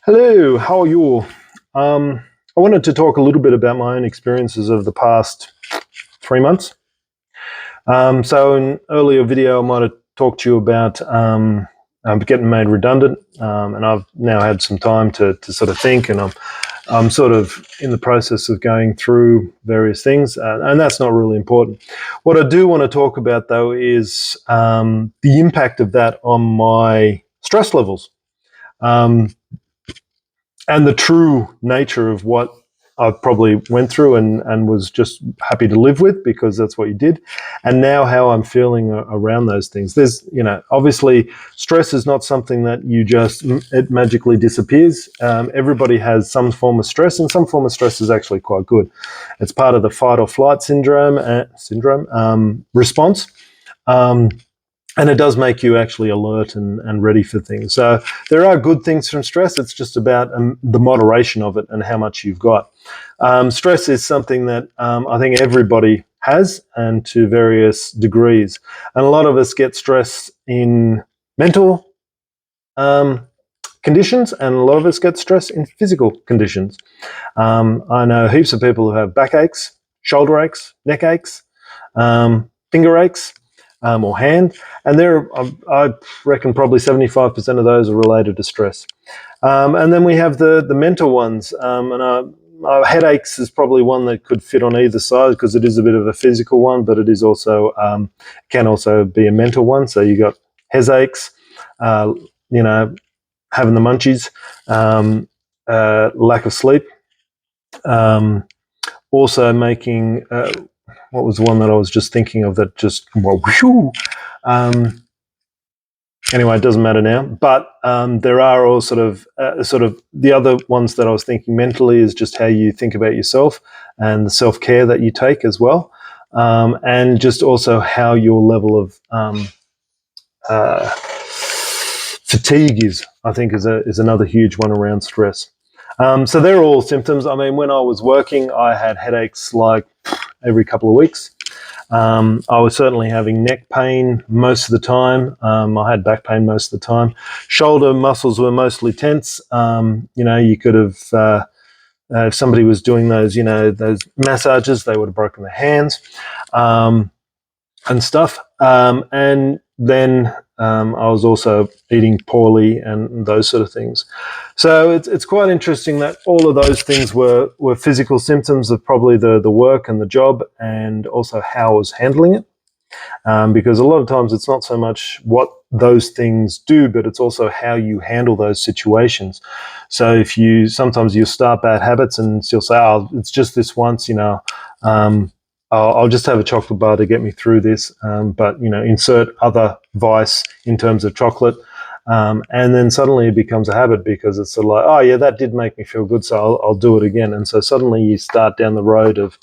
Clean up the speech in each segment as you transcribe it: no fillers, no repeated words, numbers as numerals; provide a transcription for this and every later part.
Hello, how are you? I wanted to talk a little bit about my own experiences of the past 3 months. So, in an earlier video, I might have talked to you about getting made redundant, and I've now had some time to sort of think, and I'm sort of in the process of going through various things, and that's not really important. What I do want to talk about, though, is the impact of that on my stress levels. Um, and the true nature of what I probably went through and was just happy to live with because that's what you did. And now how I'm feeling around those things. Obviously stress is not something that it magically disappears. Everybody has some form of stress, and some form of stress is actually quite good. It's part of the fight or flight syndrome response. And it does make you actually alert and ready for things. So there are good things from stress. It's just about the moderation of it and how much you've got. Stress is something that I think everybody has, and to various degrees. And a lot of us get stress in mental conditions, and a lot of us get stress in physical conditions. I know heaps of people who have backaches, shoulder aches, neck aches, finger aches, or hand. And I reckon probably 75% of those are related to stress. And then we have the mental ones. Headaches is probably one that could fit on either side because it is a bit of a physical one, but it is also can also be a mental one. So you got headaches, having the munchies, lack of sleep, also making. What was the one that I was just thinking of that just whew, anyway, it doesn't matter now. But there are all sort of the other ones that I was thinking mentally is just how you think about yourself and the self-care that you take as well, and just also how your level of fatigue is. I think is another huge one around stress. So they're all symptoms. I mean, when I was working, I had headaches like every couple of weeks. I was certainly having neck pain most of the time. I had back pain most of the time. Shoulder muscles were mostly tense. You could have, if somebody was doing those massages, they would have broken their hands and stuff. And then I was also eating poorly and those sort of things. So it's quite interesting that all of those things were physical symptoms of probably the work and the job, and also how I was handling it. Because a lot of times it's not so much what those things do, but it's also how you handle those situations. So sometimes you start bad habits and you'll say, "Oh, it's just this once," I'll just have a chocolate bar to get me through this. But insert other vice in terms of chocolate. And then suddenly it becomes a habit because it's sort of like, oh yeah, that did make me feel good, so I'll do it again. And so suddenly you start down the road of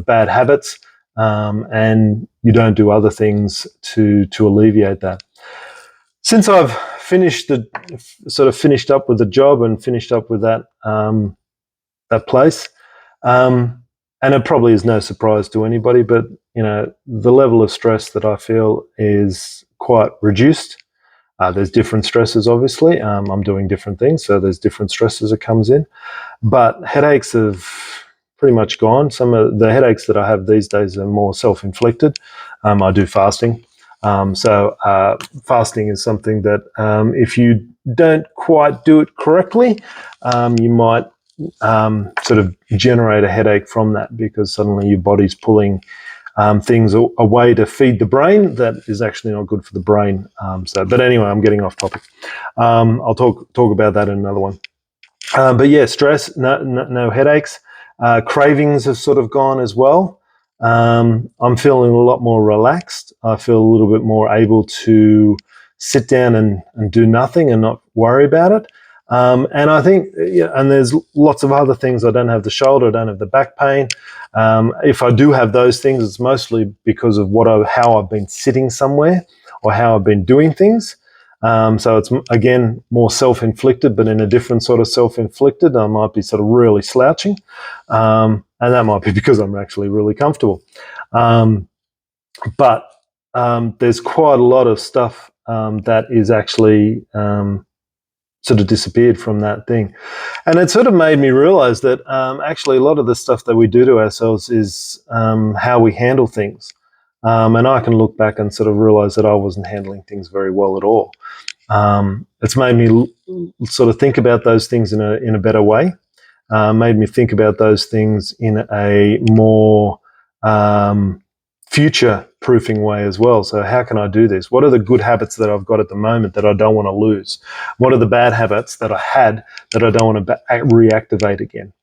bad habits, and you don't do other things to alleviate that. Since I've finished up with the job and finished up with that place, and it probably is no surprise to anybody, but the level of stress that I feel is quite reduced. There's different stresses, obviously. I'm doing different things, so there's different stresses that comes in. But headaches have pretty much gone. Some of the headaches that I have these days are more self-inflicted. I do fasting. So fasting is something that if you don't quite do it correctly, you might sort of generate a headache from that because suddenly your body's pulling things away to feed the brain that is actually not good for the brain. But anyway, I'm getting off topic. I'll talk about that in another one. But yeah, stress, no headaches. Cravings have sort of gone as well. I'm feeling a lot more relaxed. I feel a little bit more able to sit down and do nothing and not worry about it. And I think, and there's lots of other things. I don't have the shoulder, I don't have the back pain. If I do have those things, it's mostly because of how I've been sitting somewhere or how I've been doing things. So it's, again, more self-inflicted, but in a different sort of self-inflicted. I might be sort of really slouching, and that might be because I'm actually really comfortable. But there's quite a lot of stuff that is actually sort of disappeared from that thing. And it sort of made me realize that actually a lot of the stuff that we do to ourselves is how we handle things. And I can look back and sort of realize that I wasn't handling things very well at all. It's made me sort of think about those things in a better way. Made me think about those things in a more future-proofing way as well. So how can I do this? What are the good habits that I've got at the moment that I don't want to lose? What are the bad habits that I had that I don't want to reactivate again?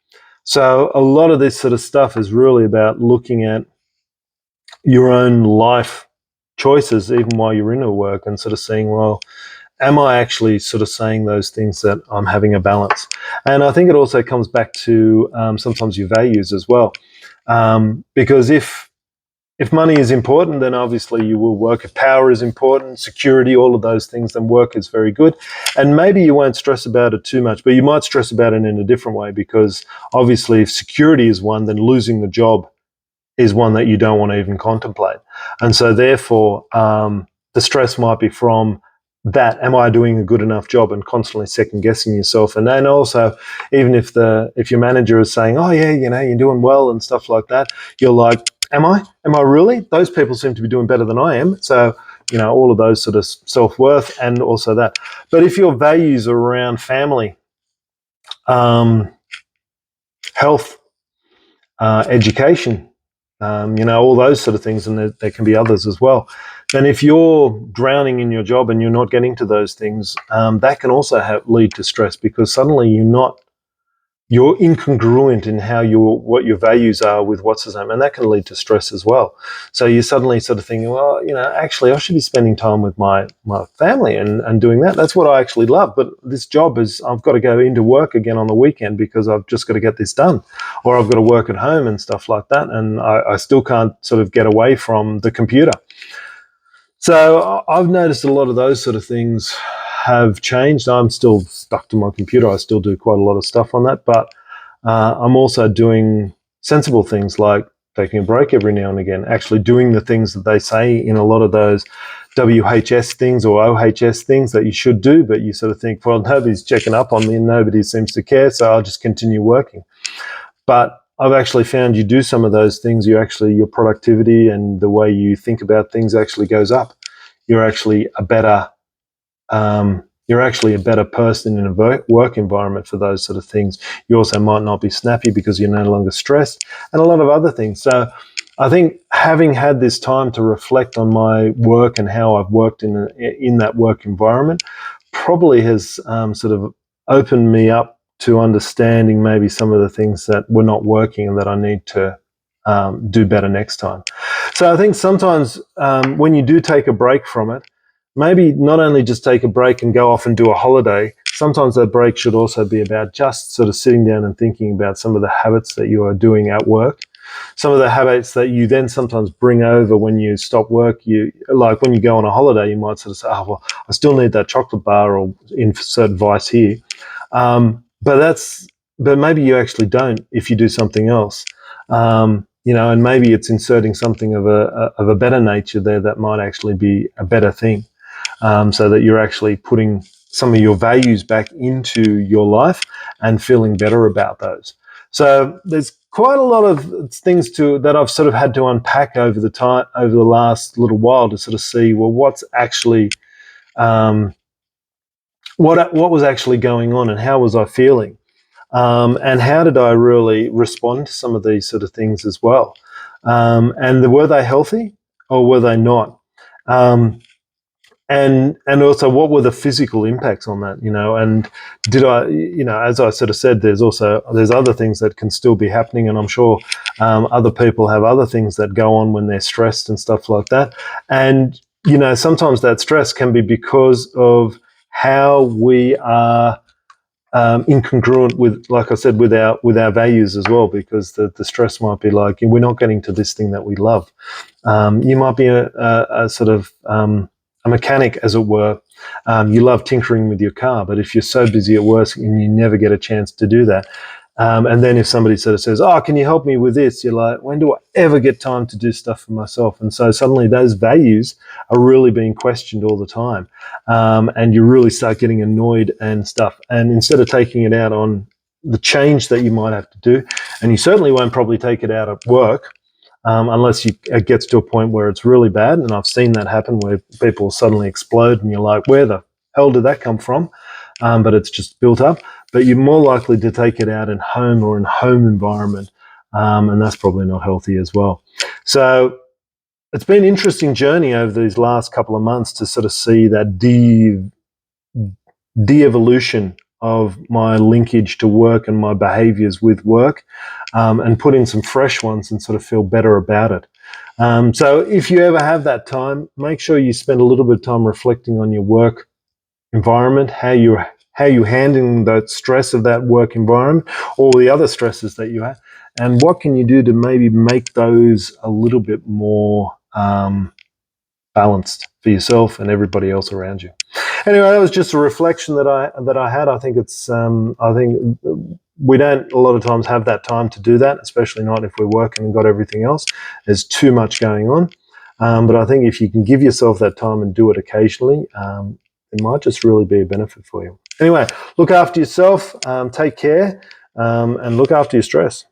So a lot of this sort of stuff is really about looking at your own life choices, even while you're in a work, and sort of seeing, well, am I actually sort of saying those things that I'm having a balance? And I think it also comes back to sometimes your values as well. Because if money is important, then obviously you will work. If power is important, security, all of those things, then work is very good. And maybe you won't stress about it too much, but you might stress about it in a different way, because obviously if security is one, then losing the job is one that you don't want to even contemplate. And so therefore, the stress might be from that. Am I doing a good enough job, and constantly second guessing yourself? And then also, even if your manager is saying, oh yeah, you're doing well and stuff like that, you're like, am I really? Those people seem to be doing better than I am. So, all of those sort of self-worth, and also that. But if your values are around family, health, education, all those sort of things, and there can be others as well. Then if you're drowning in your job and you're not getting to those things, that can also lead to stress, because suddenly you're incongruent in what your values are with what's his name, and that can lead to stress as well. So you're suddenly sort of thinking, well, actually I should be spending time with my family and doing that. That's what I actually love. But this job I've got to go into work again on the weekend because I've just got to get this done, or I've got to work at home and stuff like that, and I still can't sort of get away from the computer. So I've noticed a lot of those sort of things have changed. I'm still stuck to my computer. I still do quite a lot of stuff on that, but I'm also doing sensible things like taking a break every now and again, actually doing the things that they say in a lot of those WHS things or OHS things that you should do, but you sort of think, well, nobody's checking up on me and nobody seems to care, so I'll just continue working. But I've actually found you do some of those things, your productivity and the way you think about things actually goes up. You're actually a better person in a work environment for those sort of things. You also might not be snappy because you're no longer stressed, and a lot of other things. So I think having had this time to reflect on my work and how I've worked in that work environment probably has sort of opened me up to understanding maybe some of the things that were not working and that I need to do better next time. So I think sometimes when you do take a break from it, maybe not only just take a break and go off and do a holiday, sometimes that break should also be about just sort of sitting down and thinking about some of the habits that you are doing at work, some of the habits that you then sometimes bring over when you stop work. Like when you go on a holiday, you might sort of say, oh, well, I still need that chocolate bar, or insert vice here. But maybe you actually don't if you do something else. And maybe it's inserting something of a better nature there that might actually be a better thing. So that you're actually putting some of your values back into your life and feeling better about those. So there's quite a lot of things that I've sort of had to unpack over the last little while to sort of see, well, what's actually what was actually going on, and how was I feeling, and how did I really respond to some of these sort of things as well, and were they healthy or were they not? And also, what were the physical impacts on that, and did I, as I sort of said, there's other things that can still be happening, and I'm sure other people have other things that go on when they're stressed and stuff like that. And, sometimes that stress can be because of how we are incongruent with, like I said, with our values as well, because the stress might be like, we're not getting to this thing that we love. You might be a sort of a mechanic, as it were. You love tinkering with your car, but if you're so busy at work and you never get a chance to do that, And then if somebody sort of says, oh, can you help me with this? You're like, when do I ever get time to do stuff for myself? And so suddenly those values are really being questioned all the time. And you really start getting annoyed and stuff. And instead of taking it out on the change that you might have to do, and you certainly won't probably take it out at work, unless it gets to a point where it's really bad. And I've seen that happen where people suddenly explode and you're like, where the hell did that come from? But it's just built up. But you're more likely to take it out in home or in home environment. And that's probably not healthy as well. So it's been an interesting journey over these last couple of months to sort of see that de-evolution of my linkage to work and my behaviors with work, and put in some fresh ones and sort of feel better about it. So if you ever have that time, make sure you spend a little bit of time reflecting on your work environment, how you're handling the stress of that work environment, all the other stresses that you have, and what can you do to maybe make those a little bit more balanced for yourself and everybody else around you. Anyway, that was just a reflection that I had. I think it's I think we don't a lot of times have that time to do that, especially not if we're working and got everything else. There's too much going on. But I think if you can give yourself that time and do it occasionally, it might just really be a benefit for you. Anyway, look after yourself, take care, and look after your stress.